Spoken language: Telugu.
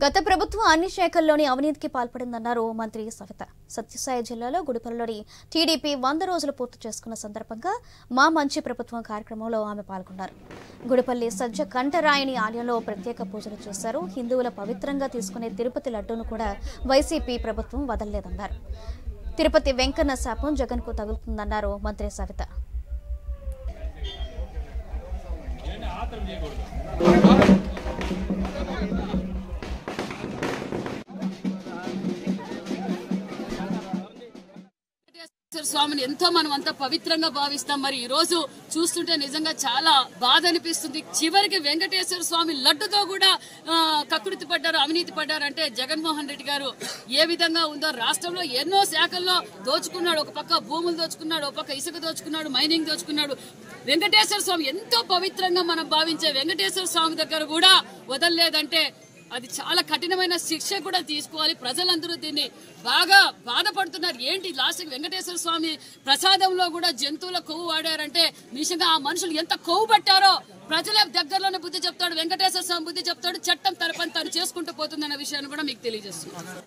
గత ప్రభుత్వం అన్ని శాఖల్లోని అవినీతికి పాల్పడిందన్నారు మంత్రి సవిత. సత్యసాయి జిల్లాలో గుడిపల్లిలోని టీడీపీ 100 రోజులు పూర్తి చేసుకున్న సందర్భంగా మా మంచి ప్రభుత్వం కార్యక్రమంలో ఆమె పాల్గొన్నారు. గుడిపల్లి సజ్జ కంఠరాయని ఆలయంలో ప్రత్యేక పూజలు చేశారు. హిందువుల పవిత్రంగా తీసుకునే తిరుపతి లడ్డూను కూడా వైసీపీ ప్రభుత్వం వదలలేదన్నారు. తిరుపతి వెంకన్న శాపం జగన్కు తగులుతుందన్నారు మంత్రి సవిత. స్వామిని ఎంతో మనం అంతా పవిత్రంగా భావిస్తాం. మరి ఈ రోజు చూస్తుంటే నిజంగా చాలా బాధ అనిపిస్తుంది. చివరికి వెంకటేశ్వర స్వామి లడ్డుతో కూడా కక్కుర్తి పడ్డారు, అవినీతి పడ్డారు. అంటే జగన్మోహన్ రెడ్డి గారు ఏ విధంగా ఉందో రాష్ట్రంలో ఎన్నో శాఖల్లో దోచుకున్నాడు. ఒక పక్క భూములు దోచుకున్నాడు, ఒక పక్క ఇసుక దోచుకున్నాడు, మైనింగ్ దోచుకున్నాడు. వెంకటేశ్వర స్వామి ఎంతో పవిత్రంగా మనం భావించే వెంకటేశ్వర స్వామి దగ్గర కూడా వదలలేదంటే అది చాలా కఠినమైన శిక్ష కూడా తీసుకోవాలి. ప్రజలందరూ దీన్ని బాగా బాధపడుతున్నారు. ఏంటి లాస్ట్ వెంకటేశ్వర స్వామి ప్రసాదంలో కూడా జంతువుల కొవ్వు వాడారంటే నిజంగా ఆ మనుషులు ఎంత కొవ్వు పట్టారో ప్రజల దగ్గరలోనే బుద్ధి చెప్తాడు. వెంకటేశ్వర స్వామి బుద్ధి చెప్తాడు. చట్టం తన పని తను చేసుకుంటూ పోతుందన్న విషయాన్ని కూడా మీకు తెలియజేస్తున్నాను.